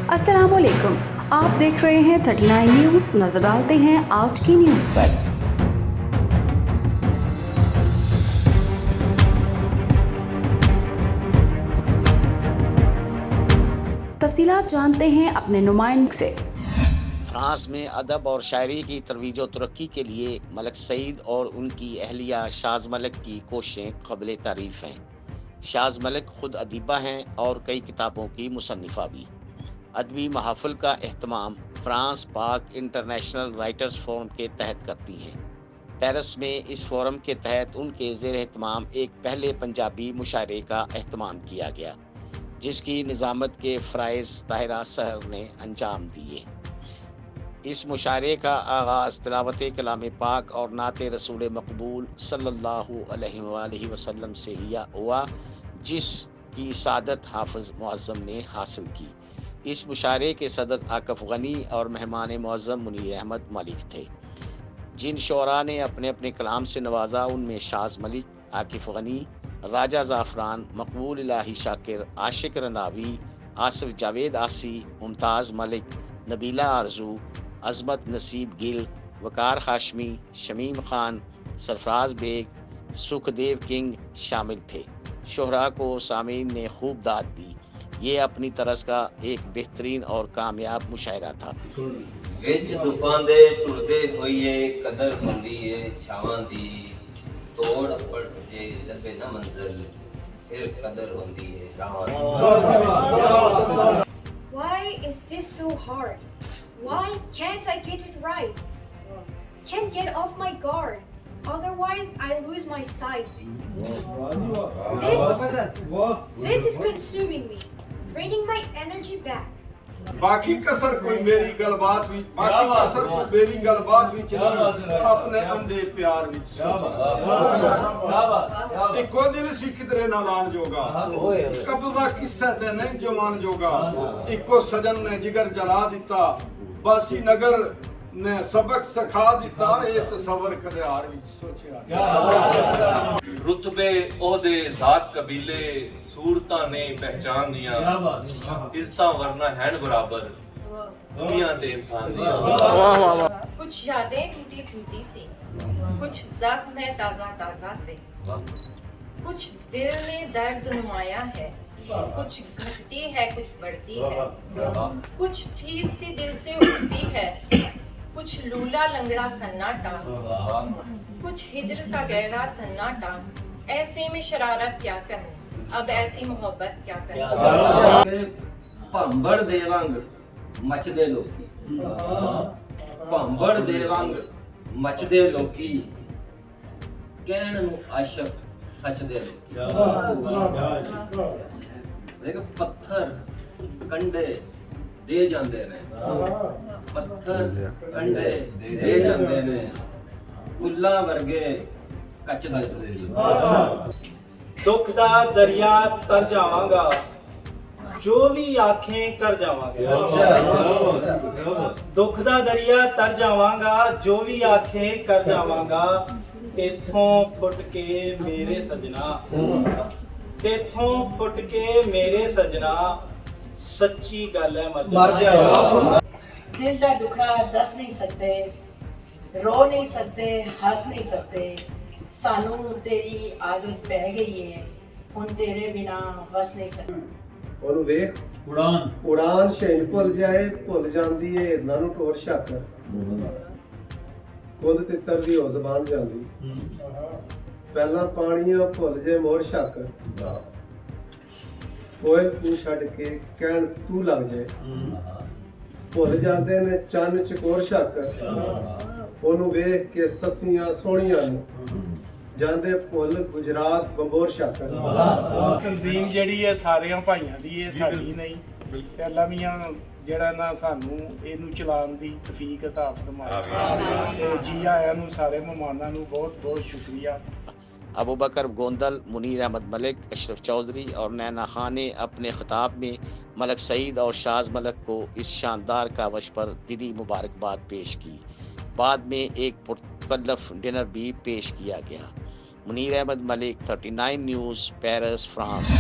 अस्सलामुअलैकुम, आप देख रहे हैं 39 न्यूज़। नजर डालते हैं आज की न्यूज़ पर। तफसीलात जानते हैं अपने नुमाइंदे से। फ्रांस में अदब और शायरी की तरवीज और तरक्की के लिए मलिक सईद और उनकी अहलिया शाज मलिक की कोशिशें काबिल तारीफ हैं। शाज मलिक खुद अदीबा हैं और कई किताबों की मुसन्निफा भी। अदबी महाफिल का एहतमाम फ्रांस पाक इंटरनेशनल राइटर्स फोरम के तहत करती हैं। पेरिस में इस फोरम के तहत उनके ज़ेर एहतमाम एक पहले पंजाबी मुशायरे का एहतमाम किया गया, जिसकी निज़ामत के फ़राइज़ ताहिरा सहर ने अंजाम दिए। इस मुशायरे का आगाज़ तिलावत कलाम पाक और नात रसूल मकबूल सल्लल्लाहु अलैहि वसल्लम से हुआ, जिसकी सादत हाफिज़ मुअज़्ज़म ने हासिल की। इस मुशायरे के सदर आकफ गनी और मेहमान मुअज़्ज़म मुनीर अहमद मलिक थे। जिन शोरा ने अपने अपने कलाम से नवाजा, उनमें शाज मलिक, आकिफ गनी, राजा ज़ाफ़रान, मकबूल इलाही शाकिर, आशिक रंधावी, आसिफ जावेद आसी, मुमताज़ मलिक, नबीला आरजू, अज़मत नसीब गिल, वकार हाशमी, शमीम खान, सरफराज बेग, सुखदेव किंग शामिल थे। शोहरा को सामीन ने खूब दाद दी। ये अपनी तरह का एक बेहतरीन और कामयाब मुशायरा था। विच दुफां दे टुरदे होइए कदर हुंदी है छावां दी, तोड़ पड़ जे लगे ना मंजिल फिर कदर हुंदी है रावां दी। Why is this so hard? Why can't I get it right? Can't get off my guard, otherwise I lose my sight. This is consuming me, draining my energy back. बाकी कसर कोई मेरी गलबात भी, बाकी कसर कोई मेरी गलबात भी चली अपने अंधे प्यार विच इको दिल सी किधरे ना लान जोगा, कब्जा किस्सा ते नहीं जमान जोगा। इको सजन ने जिगर जला दिता, बासी नगर ने सबक सिखा दिता, ये तसव्वुर कदे हार विच सोचिया। रुतबे ओहदे जात कबीले सूरतां ने पहचान दियां, इज्जतां वरना हैन बराबर दुनिया ते इंसान दियां। कुछ यादें टूटी टूटी सी, कुछ जख्म है ताजा ताजा से, कुछ दिल में दर्द नुमाया है, कुछ घटती है कुछ बढ़ती है, कुछ चीज सी दिल से उठती है, कुछ लूला लंगड़ा सन्नाटा, कुछ हिजर का गहरा सन्नाटा। ऐसे में शरारत क्या करूं, अब ऐसी मोहब्बत क्या करूं। ਭੰਬੜ ਦੇ ਵਾਂਗ ਮੱਚਦੇ ਲੋਕੀ, ਭੰਬੜ ਦੇ ਵਾਂਗ ਮੱਚਦੇ ਲੋਕੀ, ਕਹਿਣ ਨੂੰ ਆਸ਼ਕ ਸੱਚਦੇ ਲੋਕੀ। ਦੇਖ ਪੱਥਰ ਕੰਡੇ ਦੇ ਜਾਂਦੇ ਨੇ, ਪੱਥਰ ਕੰਡੇ ਦੇ ਜਾਂਦੇ ਨੇ, ਫੁੱਲਾਂ ਵਰਗੇ ਕੱਚਦਾ ਲੋਕੀ। दुख दा दरिया तर जावांगा, जो भी आखें कर जावांगा। दुख दा दरिया तर जावांगा, जो भी आखें कर जावांगा। तेथों फुट के मेरे सजना, तेथों फुट के मेरे सजना, सच्ची गल है मर जाएगा। दिल का दुखड़ा दस नहीं सकते, रो नहीं सकते, हंस नहीं सकते। सानू तेरी आदत पै गई है, हुण तेरे बिना बस नहीं सकते। ਉਹਨੂੰ ਵੇਖ ਉਡਾਨ ਸ਼ੈਨ ਭੁੱਲ ਜਾਏ, ਭੁੱਲ ਜਾਂਦੀ ਏ ਇਹਨਾਂ ਨੂੰ ਟੋਰ ਸ਼ਾਕਰ। ਖੁਦ ਤਿੱਤਰ ਦੀ ਹੋ ਜ਼ਬਾਨ ਜਾਂਦੀ, ਪਹਿਲਾਂ ਪਾਣੀਆਂ ਭੁੱਲ ਜੇ ਮੋਰ ਸ਼ਾਕਰ। ਕੋਇਲ ਨੂੰ ਛੱਡ ਕੇ ਕਹਿਣ ਤੂੰ ਲੱਗ ਜਾਏ, ਭੁੱਲ ਜਾਂਦੇ ਨੇ ਚੰਨ ਚਕੋਰ ਸ਼ਾਕਰ। ਉਹਨੂੰ ਵੇਖ ਕੇ ਸੱਸੀਆਂ ਸੋਹਣੀਆਂ ਨੂੰ ਜਾਂਦੇ ਭੁੱਲ ਗੁਜਰਾਤ ਬੰਬੋਰ ਸ਼ਾਕਰ। ਤਨਜ਼ੀਮ ਜਿਹੜੀ ਹੈ ਸਾਰਿਆਂ ਭਾਈਆਂ ਦੀ ਹੈ, ਸਾਡੀ ਨਹੀਂ। ਤੇ ਅੱਲਾ ਮੀਆਂ ਜਿਹੜਾ ਨਾ ਸਾਨੂੰ ਇਹਨੂੰ ਚਲਾਉਣ ਦੀ ਤੌਫੀਕ ਅਤਾ ਫਰਮਾਏ। ਤੇ ਜੀ ਆਇਆਂ ਨੂੰ ਸਾਰੇ ਮਹਿਮਾਨਾਂ ਨੂੰ ਬਹੁਤ ਬਹੁਤ ਸ਼ੁਕਰੀਆ। अबू बकर गोंदल, मुनीर अहमद मलिक, अशरफ चौधरी और नैना खान ने अपने खिताब में मलिक सईद और शाज मलिक को इस शानदार कावश पर दिली मुबारकबाद पेश की। बाद में एक पुरतकल्लफ डिनर भी पेश किया गया। Munir Ahmed Malik, 39 news, Paris, France.